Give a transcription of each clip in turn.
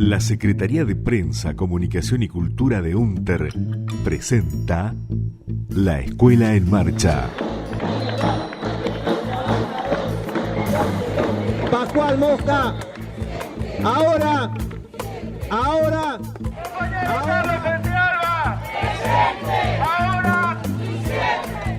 La Secretaría de Prensa, Comunicación y Cultura de UNTER presenta La Escuela en Marcha. Pascual Mosca, ahora.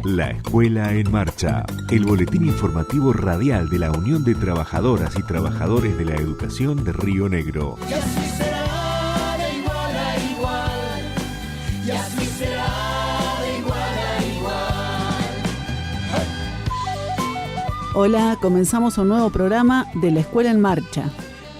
La Escuela en Marcha, el boletín informativo radial de la Unión de Trabajadoras y Trabajadores de la Educación de Río Negro. Y así será de igual a igual, y así será de igual a igual. Hola, comenzamos un nuevo programa de La Escuela en Marcha.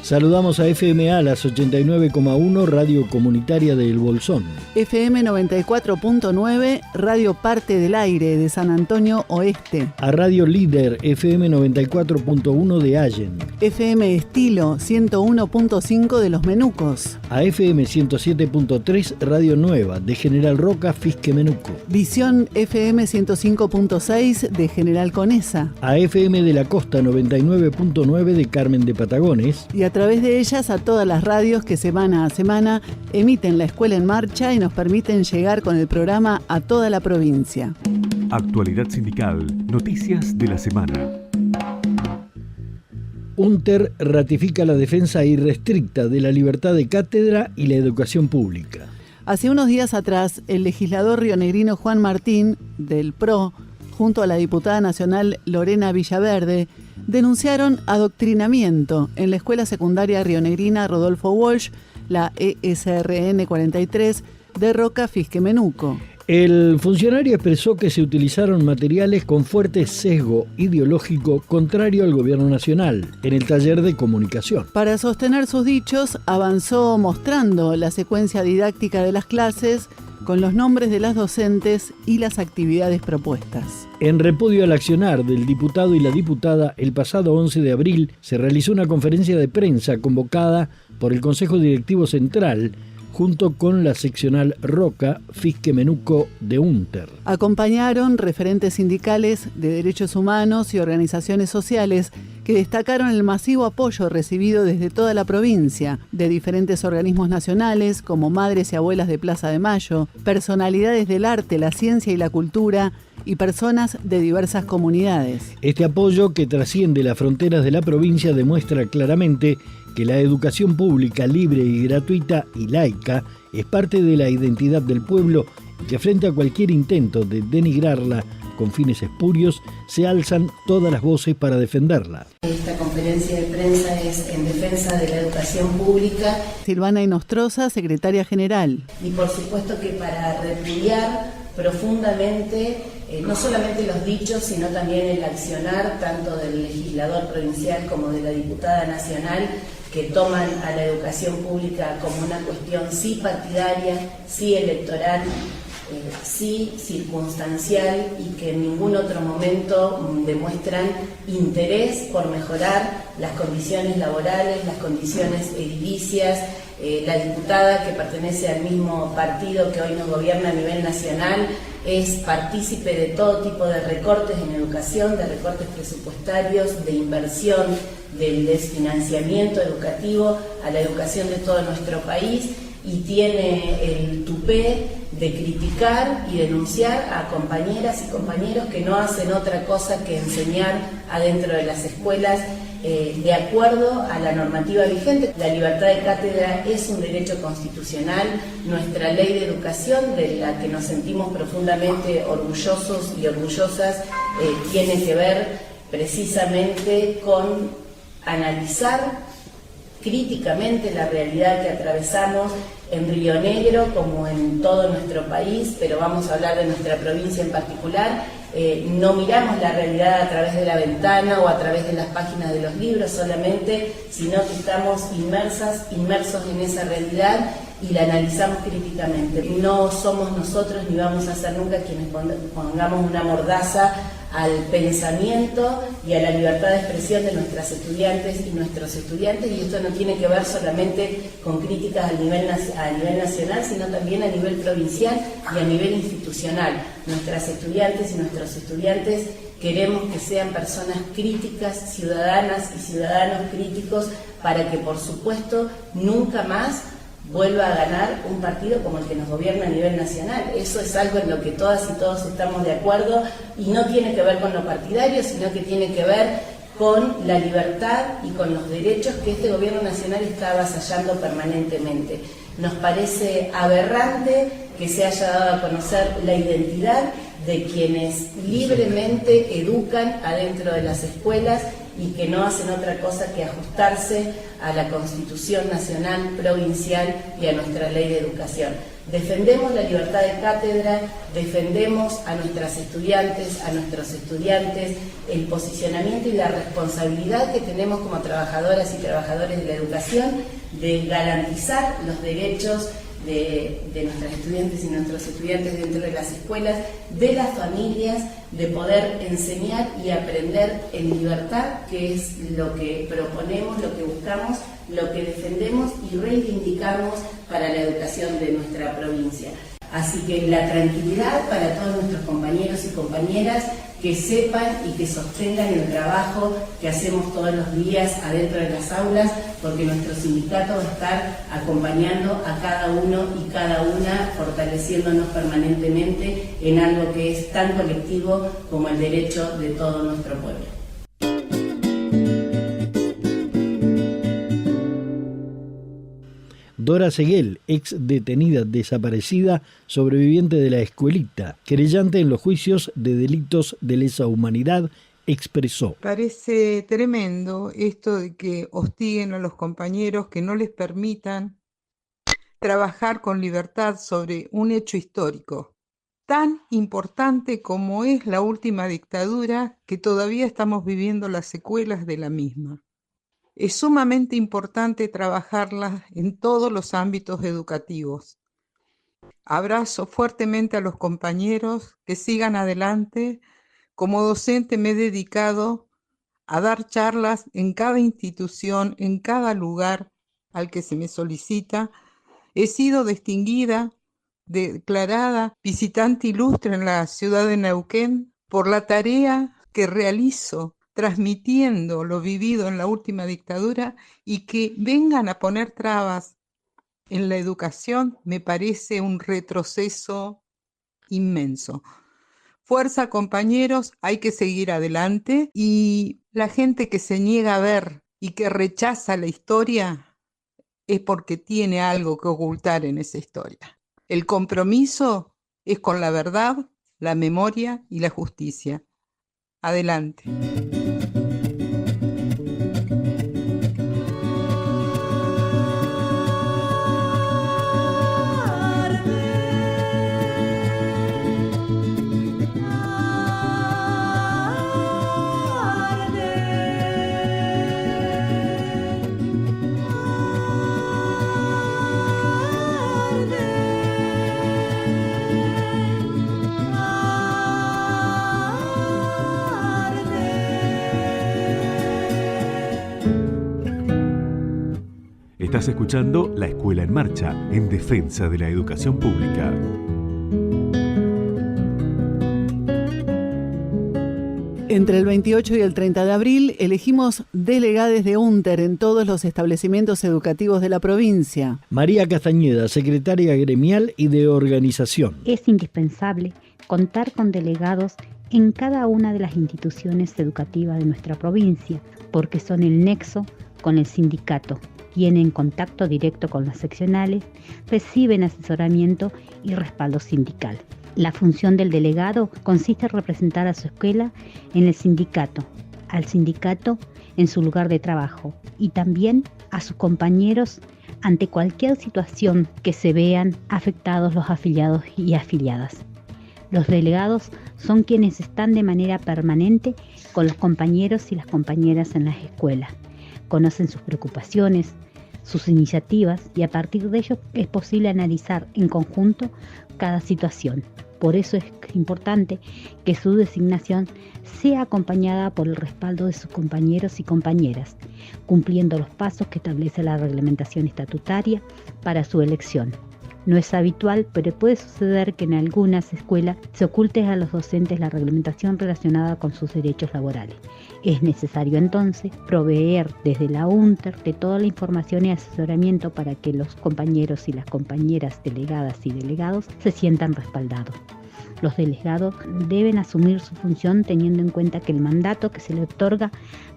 Saludamos a FMA, las 89,1, Radio Comunitaria de El Bolsón. FM 94.9, Radio Parte del Aire de San Antonio Oeste. A Radio Líder, FM 94.1 de Allen. FM Estilo 101.5 de Los Menucos. A FM 107.3, Radio Nueva de General Roca, Fisque Menuco. Visión FM 105.6 de General Conesa. A FM de la Costa 99.9 de Carmen de Patagones. Y a través de ellas a todas las radios que semana a semana emiten La Escuela en Marcha y nos permiten llegar con el programa a toda la provincia. Actualidad sindical, noticias de la semana. UNTER ratifica la defensa irrestricta de la libertad de cátedra y la educación pública. Hace unos días atrás, el legislador rionegrino Juan Martín, del PRO, junto a la diputada nacional Lorena Villaverde, denunciaron adoctrinamiento en la escuela secundaria rionegrina Rodolfo Walsh, la ESRN 43, de Roca, Fisque Menuco. El funcionario expresó que se utilizaron materiales con fuerte sesgo ideológico contrario al gobierno nacional en el taller de comunicación. Para sostener sus dichos, avanzó mostrando la secuencia didáctica de las clases con los nombres de las docentes y las actividades propuestas. En repudio al accionar del diputado y la diputada, el pasado 11 de abril se realizó una conferencia de prensa convocada por el Consejo Directivo Central junto con la seccional Roca, Fisque Menuco de UNTER. Acompañaron referentes sindicales de derechos humanos y organizaciones sociales que destacaron el masivo apoyo recibido desde toda la provincia, de diferentes organismos nacionales como Madres y Abuelas de Plaza de Mayo, personalidades del arte, la ciencia y la cultura y personas de diversas comunidades. Este apoyo, que trasciende las fronteras de la provincia, demuestra claramente que la educación pública, libre y gratuita y laica es parte de la identidad del pueblo y que frente a cualquier intento de denigrarla con fines espurios, se alzan todas las voces para defenderla. Esta conferencia de prensa es en defensa de la educación pública. Silvana Inostroza, secretaria general. Y por supuesto que para repudiar profundamente no solamente los dichos, sino también el accionar tanto del legislador provincial como de la diputada nacional, que toman a la educación pública como una cuestión sí partidaria, sí electoral, sí circunstancial, y que en ningún otro momento demuestran interés por mejorar las condiciones laborales, las condiciones edilicias. La diputada, que pertenece al mismo partido que hoy nos gobierna a nivel nacional, es partícipe de todo tipo de recortes en educación, de recortes presupuestarios, de inversión, del desfinanciamiento educativo a la educación de todo nuestro país, y tiene el tupé de criticar y denunciar a compañeras y compañeros que no hacen otra cosa que enseñar adentro de las escuelas de acuerdo a la normativa vigente. La libertad de cátedra es un derecho constitucional. Nuestra ley de educación, de la que nos sentimos profundamente orgullosos y orgullosas, tiene que ver precisamente con analizar críticamente la realidad que atravesamos en Río Negro como en todo nuestro país, pero vamos a hablar de nuestra provincia en particular. No miramos la realidad a través de la ventana o a través de las páginas de los libros solamente, sino que estamos inmersos en esa realidad y la analizamos críticamente. No somos nosotros ni vamos a ser nunca quienes pongamos una mordaza al pensamiento y a la libertad de expresión de nuestras estudiantes y nuestros estudiantes, y esto no tiene que ver solamente con críticas a nivel nacional, sino también a nivel provincial y a nivel institucional. Nuestras estudiantes y nuestros estudiantes queremos que sean personas críticas, ciudadanas y ciudadanos críticos, para que por supuesto nunca más vuelva a ganar un partido como el que nos gobierna a nivel nacional. Eso es algo en lo que todas y todos estamos de acuerdo, y no tiene que ver con lo partidario, sino que tiene que ver con la libertad y con los derechos que este gobierno nacional está avasallando permanentemente. Nos parece aberrante que se haya dado a conocer la identidad de quienes libremente educan adentro de las escuelas y que no hacen otra cosa que ajustarse a la Constitución Nacional, Provincial y a nuestra Ley de Educación. Defendemos la libertad de cátedra, defendemos a nuestras estudiantes, a nuestros estudiantes, el posicionamiento y la responsabilidad que tenemos como trabajadoras y trabajadores de la educación de garantizar los derechos de nuestras estudiantes y nuestros estudiantes dentro de las escuelas, de las familias, de poder enseñar y aprender en libertad, que es lo que proponemos, lo que buscamos, lo que defendemos y reivindicamos para la educación de nuestra provincia. Así que la tranquilidad para todos nuestros compañeros y compañeras, que sepan y que sostengan el trabajo que hacemos todos los días adentro de las aulas, porque nuestro sindicato va a estar acompañando a cada uno y cada una, fortaleciéndonos permanentemente en algo que es tan colectivo como el derecho de todo nuestro pueblo. Dora Seguel, ex detenida desaparecida, sobreviviente de la escuelita, querellante en los juicios de delitos de lesa humanidad, expresó: Parece tremendo esto de que hostiguen a los compañeros, que no les permitan trabajar con libertad sobre un hecho histórico tan importante como es la última dictadura, que todavía estamos viviendo las secuelas de la misma. Es sumamente importante trabajarla en todos los ámbitos educativos. Abrazo fuertemente a los compañeros, que sigan adelante. Como docente me he dedicado a dar charlas en cada institución, en cada lugar al que se me solicita. He sido distinguida, declarada visitante ilustre en la ciudad de Neuquén por la tarea que realizo transmitiendo lo vivido en la última dictadura, y que vengan a poner trabas en la educación me parece un retroceso inmenso. Fuerza, compañeros, hay que seguir adelante, y la gente que se niega a ver y que rechaza la historia es porque tiene algo que ocultar en esa historia. El compromiso es con la verdad, la memoria y la justicia. Adelante. Estás escuchando La Escuela en Marcha, en defensa de la educación pública. Entre el 28 y el 30 de abril elegimos delegades de UNTER en todos los establecimientos educativos de la provincia. María Castañeda, secretaria gremial y de organización. Es indispensable contar con delegados en cada una de las instituciones educativas de nuestra provincia, porque son el nexo con el sindicato, tienen contacto directo con las seccionales, reciben asesoramiento y respaldo sindical. La función del delegado consiste en representar a su escuela en el sindicato, al sindicato en su lugar de trabajo y también a sus compañeros ante cualquier situación que se vean afectados los afiliados y afiliadas. Los delegados son quienes están de manera permanente con los compañeros y las compañeras en las escuelas. Conocen sus preocupaciones, sus iniciativas, y a partir de ello es posible analizar en conjunto cada situación. Por eso es importante que su designación sea acompañada por el respaldo de sus compañeros y compañeras, cumpliendo los pasos que establece la reglamentación estatutaria para su elección. No es habitual, pero puede suceder que en algunas escuelas se oculte a los docentes la reglamentación relacionada con sus derechos laborales. Es necesario entonces proveer desde la UNTER de toda la información y asesoramiento para que los compañeros y las compañeras delegadas y delegados se sientan respaldados. Los delegados deben asumir su función teniendo en cuenta que el mandato que se le otorga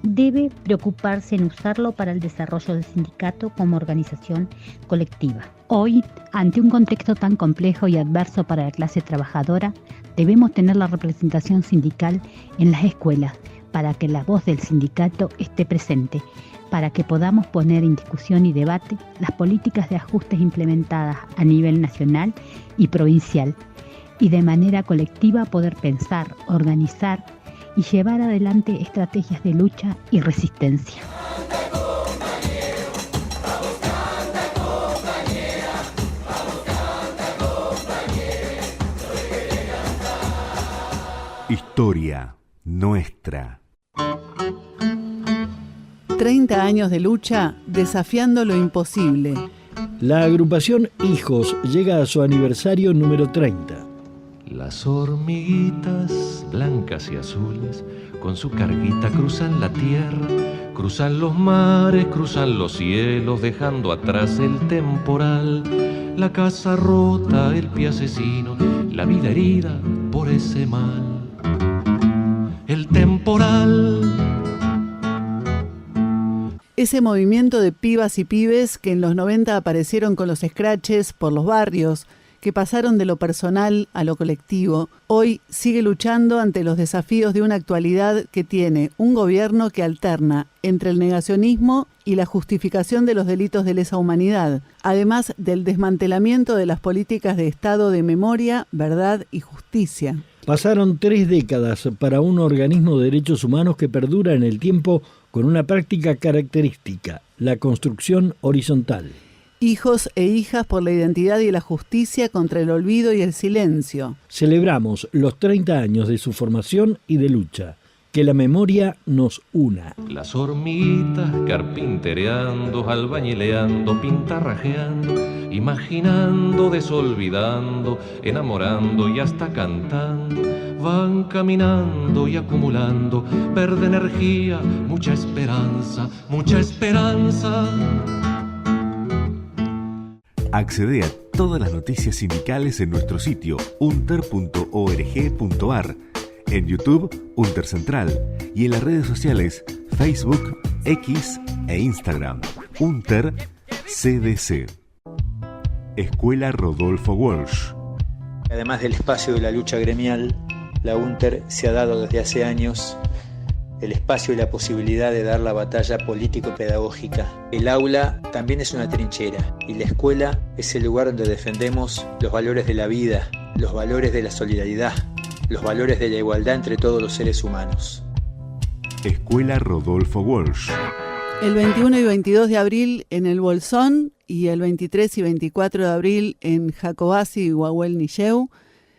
debe preocuparse en usarlo para el desarrollo del sindicato como organización colectiva. Hoy, ante un contexto tan complejo y adverso para la clase trabajadora, debemos tener la representación sindical en las escuelas para que la voz del sindicato esté presente, para que podamos poner en discusión y debate las políticas de ajustes implementadas a nivel nacional y provincial, y de manera colectiva poder pensar, organizar y llevar adelante estrategias de lucha y resistencia. Historia nuestra. 30 años de lucha desafiando lo imposible. La agrupación Hijos llega a su aniversario número 30. Las hormiguitas blancas y azules con su carguita cruzan la tierra, cruzan los mares, cruzan los cielos, dejando atrás el temporal, la casa rota, el pie asesino, la vida herida por ese mal. El temporal. Ese movimiento de pibas y pibes que en los 90 aparecieron con los scratches por los barrios, que pasaron de lo personal a lo colectivo, hoy sigue luchando ante los desafíos de una actualidad que tiene un gobierno que alterna entre el negacionismo y la justificación de los delitos de lesa humanidad, además del desmantelamiento de las políticas de Estado de memoria, verdad y justicia. Pasaron 3 décadas para un organismo de derechos humanos que perdura en el tiempo con una práctica característica, la construcción horizontal. Hijos e hijas por la identidad y la justicia contra el olvido y el silencio. Celebramos los 30 años de su formación y de lucha. Que la memoria nos una. Las hormiguitas carpintereando, albañileando, pintarrajeando, imaginando, desolvidando, enamorando y hasta cantando, van caminando y acumulando verde energía, mucha esperanza, mucha esperanza. Accede a todas las noticias sindicales en nuestro sitio unter.org.ar, en YouTube Unter Central y en las redes sociales Facebook, X e Instagram. Unter CDC. Escuela Rodolfo Walsh. Además del espacio de la lucha gremial, la UNTER se ha dado desde hace años el espacio y la posibilidad de dar la batalla político-pedagógica. El aula también es una trinchera y la escuela es el lugar donde defendemos los valores de la vida, los valores de la solidaridad, los valores de la igualdad entre todos los seres humanos. Escuela Rodolfo Walsh. El 21 y 22 de abril en el Bolsón y el 23 y 24 de abril en Jacobasi y Guahuel Nilleu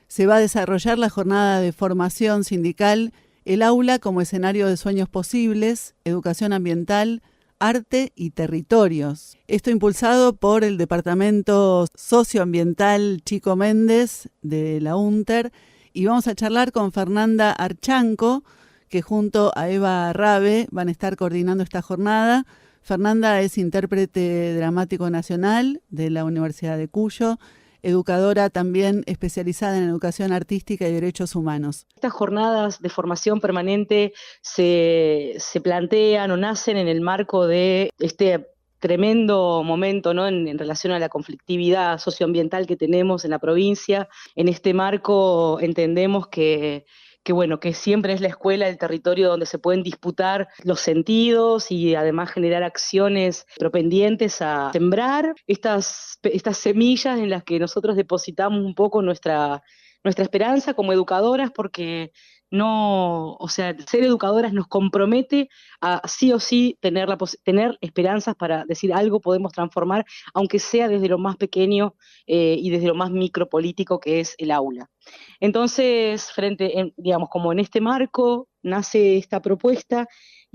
se va a desarrollar la jornada de formación sindical El aula como escenario de sueños posibles, educación ambiental, arte y territorios. Esto impulsado por el Departamento Socioambiental Chico Méndez de la UNTER, y vamos a charlar con Fernanda Archanco, que junto a Eva Rabe van a estar coordinando esta jornada. Fernanda es intérprete dramático nacional de la Universidad de Cuyo, educadora también especializada en educación artística y derechos humanos. Estas jornadas de formación permanente se plantean o nacen en el marco de este tremendo momento, ¿no? en relación a la conflictividad socioambiental que tenemos en la provincia. En este marco entendemos que siempre es la escuela el territorio donde se pueden disputar los sentidos y además generar acciones propendientes a sembrar estas semillas en las que nosotros depositamos un poco nuestra esperanza como educadoras, porque ser educadoras nos compromete a sí o sí tener esperanzas para decir algo podemos transformar, aunque sea desde lo más pequeño y desde lo más micropolítico que es el aula. Entonces, como en este marco nace esta propuesta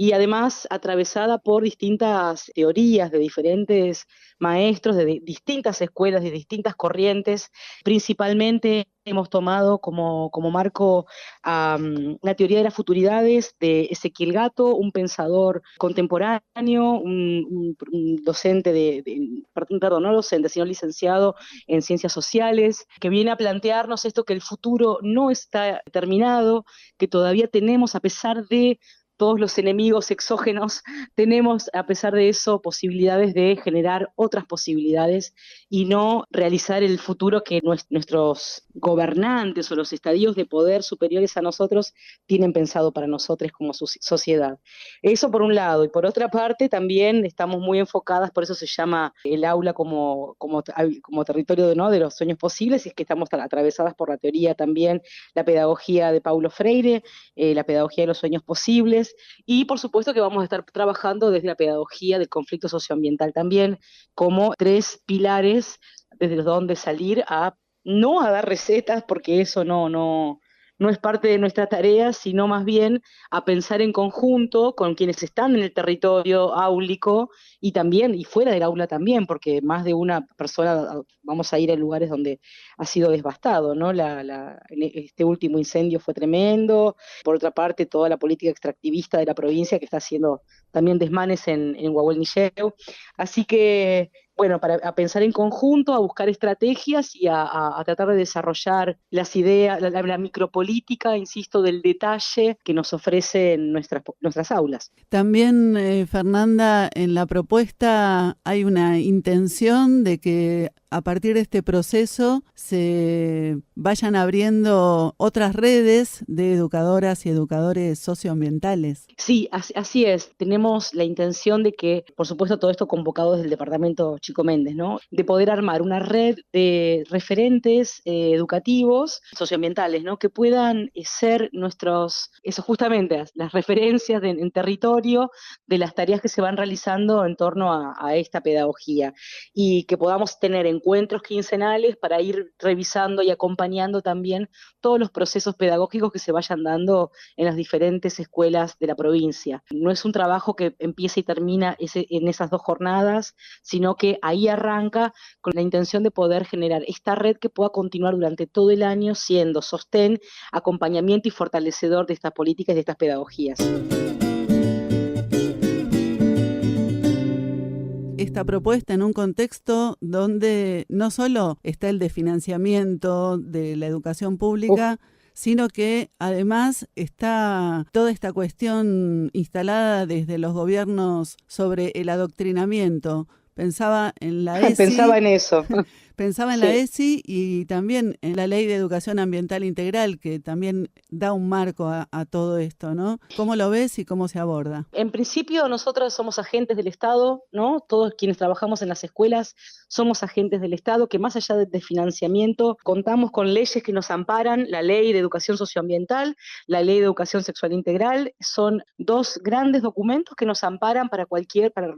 y además atravesada por distintas teorías de diferentes maestros, de distintas escuelas, de distintas corrientes. Principalmente hemos tomado como marco la teoría de las futuridades de Ezequiel Gatto, un pensador contemporáneo, un docente perdón, no docente, sino licenciado en ciencias sociales, que viene a plantearnos esto, que el futuro no está terminado, que todavía tenemos, a pesar de todos los enemigos exógenos, tenemos, a pesar de eso, posibilidades de generar otras posibilidades y no realizar el futuro que nuestros gobernantes o los estadios de poder superiores a nosotros tienen pensado para nosotros como sociedad. Eso por un lado, y por otra parte también estamos muy enfocadas, por eso se llama el aula como territorio, ¿no?, de los sueños posibles, y es que estamos atravesadas por la teoría también, la pedagogía de Paulo Freire, la pedagogía de los sueños posibles, y por supuesto que vamos a estar trabajando desde la pedagogía del conflicto socioambiental también, como 3 pilares desde donde salir no a dar recetas, porque eso no es parte de nuestra tarea, sino más bien a pensar en conjunto con quienes están en el territorio áulico y fuera del aula también, porque más de una persona vamos a ir a lugares donde ha sido devastado, ¿no? Este último incendio fue tremendo. Por otra parte, toda la política extractivista de la provincia que está haciendo también desmanes en Huahuel-Nilleu. Así que, bueno, a pensar en conjunto, a buscar estrategias y a tratar de desarrollar las ideas, la micropolítica, insisto, del detalle que nos ofrecen nuestras aulas. También, Fernanda, en la propuesta hay una intención de que a partir de este proceso se vayan abriendo otras redes de educadoras y educadores socioambientales. Sí, así es. Tenemos la intención de que, por supuesto, todo esto convocado desde el Departamento Chico Méndez, ¿no?, de poder armar una red de referentes educativos socioambientales, ¿no?, que puedan ser justamente las referencias en territorio de las tareas que se van realizando en torno a esta pedagogía, y que podamos tener encuentros quincenales para ir revisando y acompañando también todos los procesos pedagógicos que se vayan dando en las diferentes escuelas de la provincia. No es un trabajo que empieza y termina en esas 2 jornadas, sino que ahí arranca con la intención de poder generar esta red que pueda continuar durante todo el año siendo sostén, acompañamiento y fortalecedor de estas políticas y de estas pedagogías. Esta propuesta en un contexto donde no solo está el desfinanciamiento de la educación pública, sino que además está toda esta cuestión instalada desde los gobiernos sobre el adoctrinamiento. Pensaba en la ESI. Pensaba en eso. Pensaba en la ESI y también en la Ley de Educación Ambiental Integral, que también da un marco a todo esto, ¿no? ¿Cómo lo ves y cómo se aborda? En principio, nosotros somos agentes del Estado, ¿no? Todos quienes trabajamos en las escuelas somos agentes del Estado, que más allá de financiamiento, contamos con leyes que nos amparan, la Ley de Educación Socioambiental, la Ley de Educación Sexual Integral, son 2 grandes documentos que nos amparan para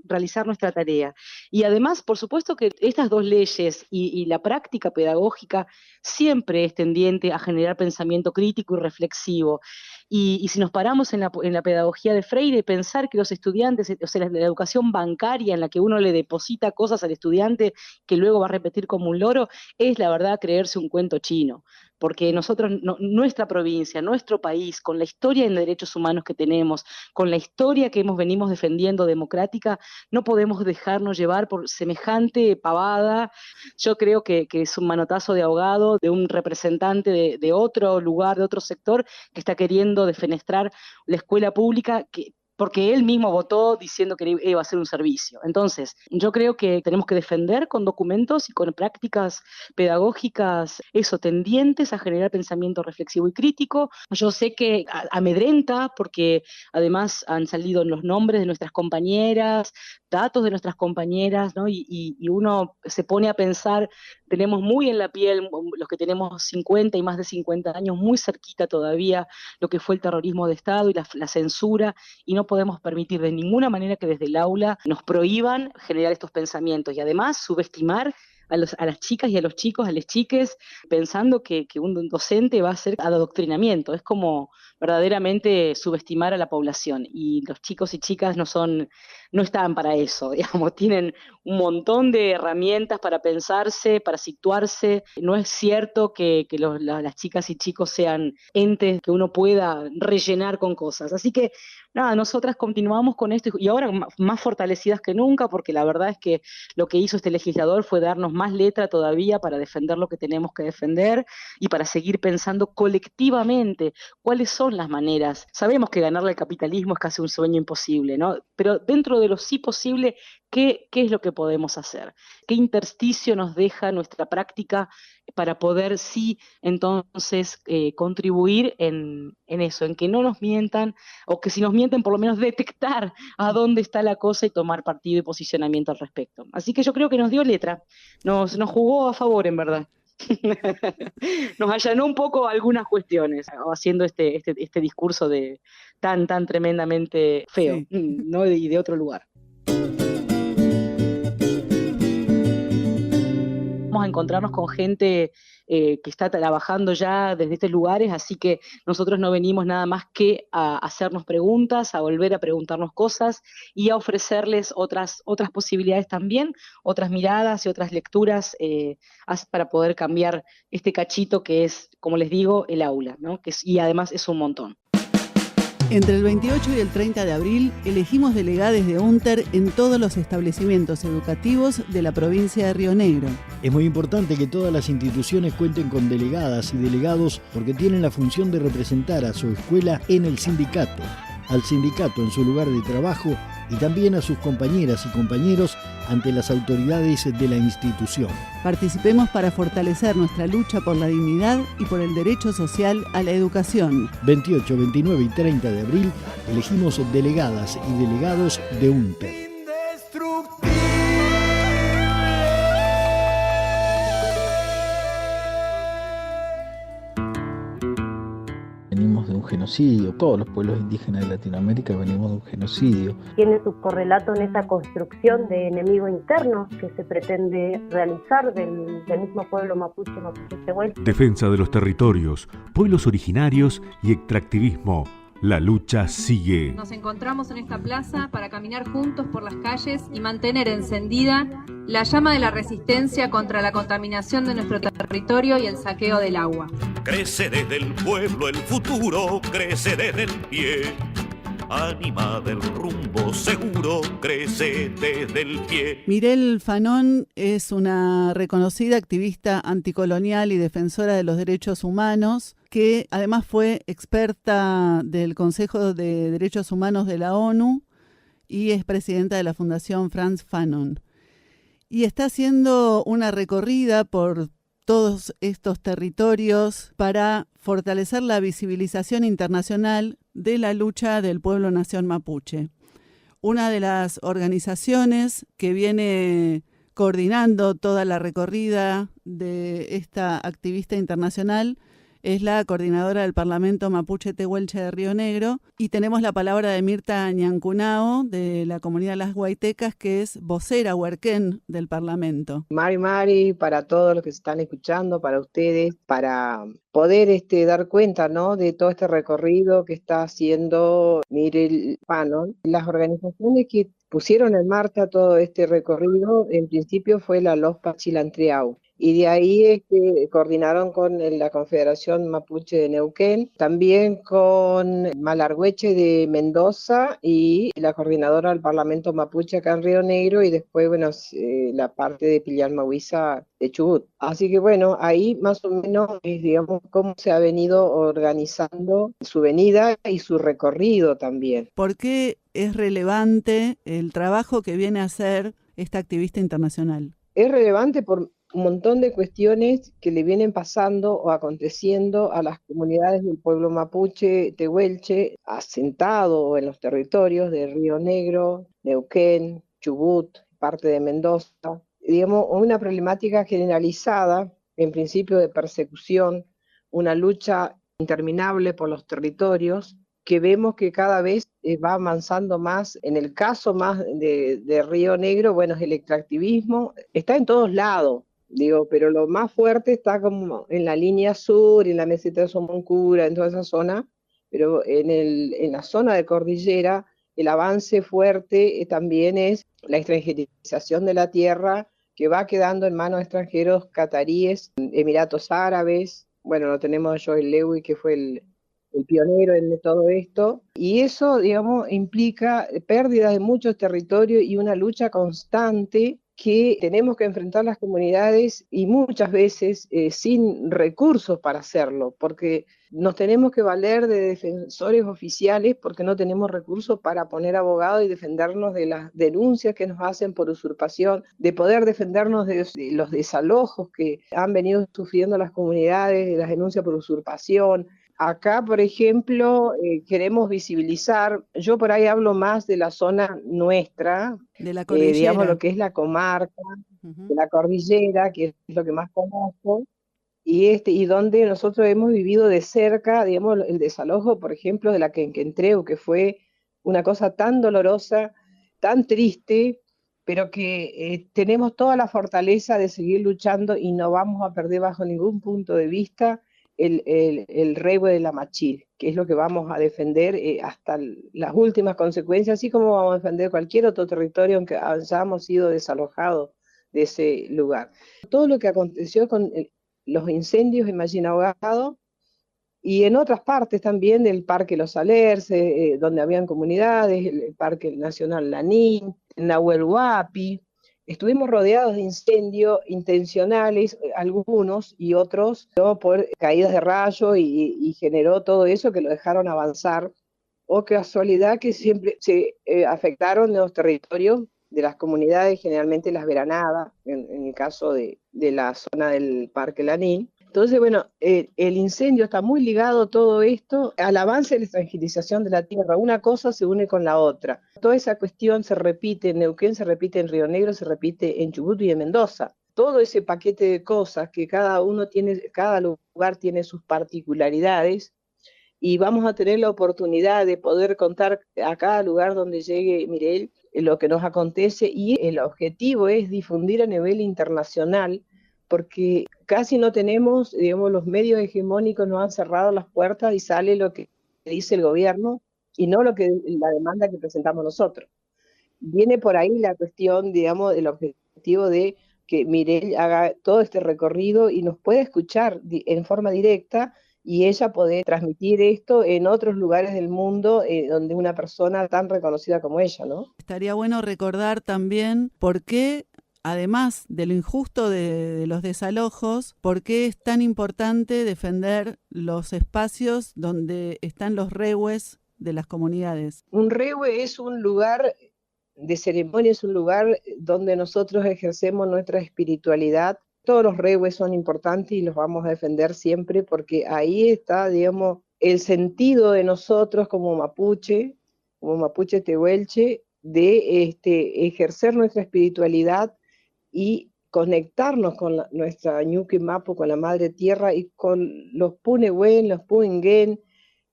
realizar nuestra tarea. Y además, por supuesto que estas 2 leyes y la práctica pedagógica siempre es tendiente a generar pensamiento crítico y reflexivo. Y si nos paramos en la pedagogía de Freire, pensar que los estudiantes, o sea, la educación bancaria en la que uno le deposita cosas al estudiante que luego va a repetir como un loro, es la verdad creerse un cuento chino. Porque nosotros, nuestra provincia, nuestro país, con la historia en derechos humanos que tenemos, con la historia que venimos defendiendo democrática, no podemos dejarnos llevar por semejante pavada. Yo creo que es un manotazo de ahogado de un representante de otro lugar, de otro sector, que está queriendo defenestrar la escuela pública, porque él mismo votó diciendo que iba a hacer un servicio. Entonces, yo creo que tenemos que defender con documentos y con prácticas pedagógicas tendientes a generar pensamiento reflexivo y crítico. Yo sé que amedrenta, porque además han salido los nombres de nuestras compañeras, datos de nuestras compañeras, ¿no? Y uno se pone a pensar, tenemos muy en la piel, los que tenemos 50 y más de 50 años, muy cerquita todavía lo que fue el terrorismo de Estado y la censura, y no podemos permitir de ninguna manera que desde el aula nos prohíban generar estos pensamientos y además subestimar a las chicas y a los chicos, a las chiques, pensando que un docente va a hacer adoctrinamiento. Es como verdaderamente subestimar a la población, y los chicos y chicas no están para eso, digamos, tienen un montón de herramientas para pensarse, para situarse. No es cierto que las chicas y chicos sean entes que uno pueda rellenar con cosas. Así que nada, nosotras continuamos con esto y ahora más fortalecidas que nunca, porque la verdad es que lo que hizo este legislador fue darnos más letra todavía para defender lo que tenemos que defender y para seguir pensando colectivamente cuáles son las maneras. Sabemos que ganarle al capitalismo es casi un sueño imposible, ¿no? Pero dentro de lo sí posible, ¿qué es lo que podemos hacer? ¿Qué intersticio nos deja nuestra práctica para poder sí entonces contribuir en eso, en que no nos mientan, o que si nos mienten por lo menos detectar a dónde está la cosa y tomar partido y posicionamiento al respecto? Así que yo creo que nos dio letra, nos jugó a favor en verdad. Nos allanó un poco algunas cuestiones haciendo este discurso tan tremendamente feo, sí. ¿No? Y de otro lugar. Vamos a encontrarnos con gente que está trabajando ya desde estos lugares, así que nosotros no venimos nada más que a hacernos preguntas, a volver a preguntarnos cosas y a ofrecerles otras posibilidades también, otras miradas y otras lecturas para poder cambiar este cachito que es, como les digo, el aula, ¿no? Y además es un montón. Entre el 28 y el 30 de abril elegimos delegades de UNTER en todos los establecimientos educativos de la provincia de Río Negro. Es muy importante que todas las instituciones cuenten con delegadas y delegados porque tienen la función de representar a su escuela en el sindicato, al sindicato en su lugar de trabajo y también a sus compañeras y compañeros ante las autoridades de la institución. Participemos para fortalecer nuestra lucha por la dignidad y por el derecho social a la educación. 28, 29 y 30 de abril elegimos delegadas y delegados de UNTER. Venimos de un genocidio, todos los pueblos indígenas de Latinoamérica venimos de un genocidio. Tiene su correlato en esa construcción de enemigo interno que se pretende realizar del mismo pueblo mapuche tehuelche. Defensa de los territorios, pueblos originarios y extractivismo. La lucha sigue. Nos encontramos en esta plaza para caminar juntos por las calles y mantener encendida la llama de la resistencia contra la contaminación de nuestro territorio y el saqueo del agua. Crece desde el pueblo el futuro, crece desde el pie. Ánima del rumbo seguro, crece desde el pie. Mirel Fanón es una reconocida activista anticolonial y defensora de los derechos humanos, que además fue experta del Consejo de Derechos Humanos de la ONU y es presidenta de la Fundación Frantz Fanon. Y está haciendo una recorrida por todos estos territorios para fortalecer la visibilización internacional de la lucha del pueblo nación mapuche. Una de las organizaciones que viene coordinando toda la recorrida de esta activista internacional es la coordinadora del Parlamento Mapuche Tehuelche de Río Negro, y tenemos la palabra de Mirta Ñancunao, de la comunidad Las Guaitecas, que es vocera huerquén del Parlamento. Mari, para todos los que se están escuchando, para ustedes, para poder dar cuenta, ¿no?, de todo este recorrido que está haciendo Mirel Fanon. Las organizaciones que pusieron en marcha todo este recorrido, en principio fue la LOSPA Chilantreau. Y de ahí coordinaron con la Confederación Mapuche de Neuquén, también con Malargüeche de Mendoza y la coordinadora del Parlamento Mapuche acá en Río Negro, y después, la parte de Pillanmahuiza de Chubut. Así que ahí más o menos es, digamos, cómo se ha venido organizando su venida y su recorrido también. ¿Por qué es relevante el trabajo que viene a hacer esta activista internacional? Es relevante por un montón de cuestiones que le vienen pasando o aconteciendo a las comunidades del pueblo mapuche tehuelche asentado en los territorios de Río Negro, Neuquén, Chubut, parte de Mendoza. Digamos, una problemática generalizada, en principio de persecución, una lucha interminable por los territorios, que vemos que cada vez va avanzando más. En el caso más de Río Negro, el extractivismo está en todos lados. pero lo más fuerte está como en la línea sur, en la meseta de Somoncura, en toda esa zona, pero en la zona de cordillera el avance fuerte también es la extranjerización de la tierra, que va quedando en manos de extranjeros cataríes, Emiratos Árabes. Bueno, lo tenemos a Joel Lewy, que fue el pionero en todo esto, y eso, digamos, implica pérdida de muchos territorios y una lucha constante que tenemos que enfrentar las comunidades, y muchas veces sin recursos para hacerlo, porque nos tenemos que valer de defensores oficiales porque no tenemos recursos para poner abogados y defendernos de las denuncias que nos hacen por usurpación, de poder defendernos de los desalojos que han venido sufriendo las comunidades, de las denuncias por usurpación. Acá, por ejemplo, queremos visibilizar, yo por ahí hablo más de la zona nuestra, de la cordillera, digamos lo que es la comarca, de la cordillera, que es lo que más conozco, y donde nosotros hemos vivido de cerca, digamos, el desalojo, por ejemplo, de la Quenquentreu, que fue una cosa tan dolorosa, tan triste, pero que tenemos toda la fortaleza de seguir luchando y no vamos a perder bajo ningún punto de vista el rehue de la Machil, que es lo que vamos a defender hasta las últimas consecuencias, así como vamos a defender cualquier otro territorio aunque hayamos sido desalojados de ese lugar. Todo lo que aconteció con los incendios en Machín Ahogado y en otras partes también del Parque Los Alerces, donde habían comunidades, el Parque Nacional Lanín, Nahuel Huapi. Estuvimos rodeados de incendios intencionales, algunos y otros, ¿no?, por caídas de rayo, y generó todo eso que lo dejaron avanzar. O casualidad que siempre se afectaron los territorios de las comunidades, generalmente las veranadas, en el caso de la zona del Parque Lanín. Entonces, bueno, el incendio está muy ligado, todo esto, al avance de la extranjerización de la tierra. Una cosa se une con la otra. Toda esa cuestión se repite en Neuquén, se repite en Río Negro, se repite en Chubut y en Mendoza. Todo ese paquete de cosas que cada lugar tiene sus particularidades, y vamos a tener la oportunidad de poder contar a cada lugar donde llegue Mireille lo que nos acontece, y el objetivo es difundir a nivel internacional, porque casi no tenemos, digamos, los medios hegemónicos nos han cerrado las puertas y sale lo que dice el gobierno y no la demanda que presentamos nosotros. Viene por ahí la cuestión, digamos, el objetivo de que Mireille haga todo este recorrido y nos pueda escuchar en forma directa, y ella poder transmitir esto en otros lugares del mundo donde una persona tan reconocida como ella, ¿no? Estaría bueno recordar también por qué, además de lo injusto de los desalojos, por qué es tan importante defender los espacios donde están los rehues de las comunidades. Un rehue es un lugar de ceremonia, es un lugar donde nosotros ejercemos nuestra espiritualidad. Todos los rehues son importantes y los vamos a defender siempre, porque ahí está, digamos, el sentido de nosotros como mapuche tehuelche, de ejercer nuestra espiritualidad y conectarnos con nuestra Ñuque Mapu, con la Madre Tierra, y con los Punehuen, los Puingen.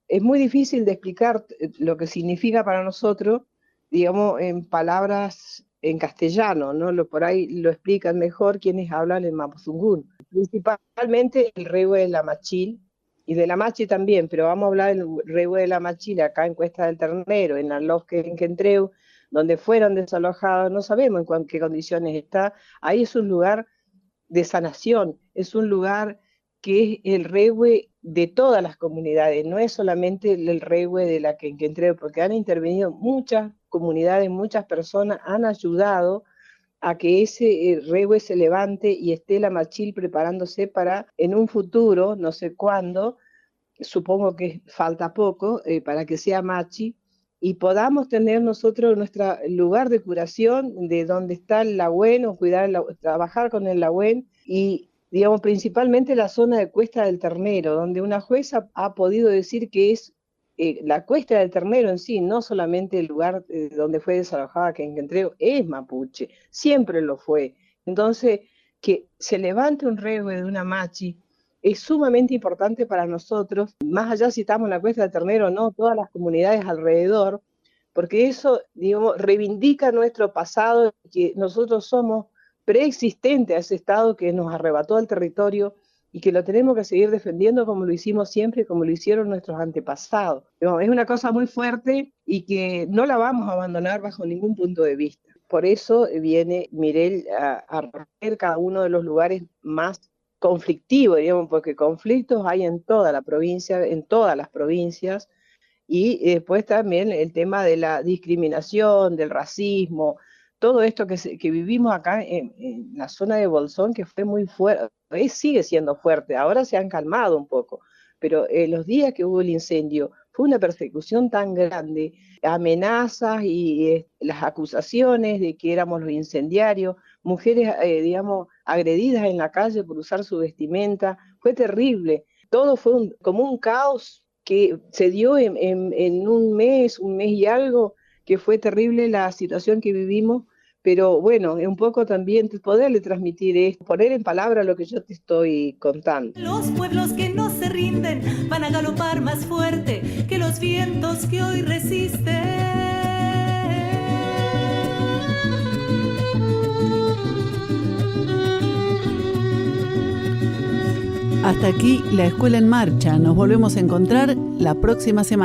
Es muy difícil de explicar lo que significa para nosotros, digamos, en palabras en castellano, ¿no? Por ahí lo explican mejor quienes hablan en Mapuzungún. Principalmente el rehue de la Machil, y de la Machi también, pero vamos a hablar del rehue de la Machil acá en Cuesta del Ternero, en Arloz Quenquentreu, donde fueron desalojados, no sabemos en qué condiciones está. Ahí es un lugar de sanación, es un lugar que es el rehue de todas las comunidades, no es solamente el rehue de la Quenquentreu, porque han intervenido muchas comunidades, muchas personas han ayudado a que ese rehue se levante y esté la Machil preparándose para, en un futuro, no sé cuándo, supongo que falta poco, para que sea Machi, y podamos tener nosotros nuestro lugar de curación, de donde está el Lagüen, o trabajar con el Lagüen, y digamos principalmente la zona de Cuesta del Ternero, donde una jueza ha podido decir que es la Cuesta del Ternero en sí, no solamente el lugar donde fue desalojada Quenquentreu, es mapuche, siempre lo fue. Entonces, que se levante un rehue de una Machi es sumamente importante para nosotros, más allá si estamos en la Cuesta del Ternero o no, todas las comunidades alrededor, porque eso, digamos, reivindica nuestro pasado, que nosotros somos preexistente a ese Estado que nos arrebató el territorio y que lo tenemos que seguir defendiendo como lo hicimos siempre, como lo hicieron nuestros antepasados. Es una cosa muy fuerte y que no la vamos a abandonar bajo ningún punto de vista. Por eso viene Mireille a recorrer cada uno de los lugares más conflictivos, digamos, porque conflictos hay en toda la provincia, en todas las provincias, y después también el tema de la discriminación, del racismo, todo esto que vivimos acá en la zona de Bolsón, que fue muy fuerte, sigue siendo fuerte, ahora se han calmado un poco, pero los días que hubo el incendio fue una persecución tan grande, amenazas y las acusaciones de que éramos los incendiarios, mujeres, digamos, agredidas en la calle por usar su vestimenta, fue terrible, todo fue como un caos que se dio en un mes y algo, que fue terrible la situación que vivimos, pero bueno, es un poco también poderle transmitir esto, poner en palabras lo que yo te estoy contando. Los pueblos que no se rinden van a galopar más fuerte que los vientos que hoy resisten. Hasta aquí La Escuela en Marcha. Nos volvemos a encontrar la próxima semana.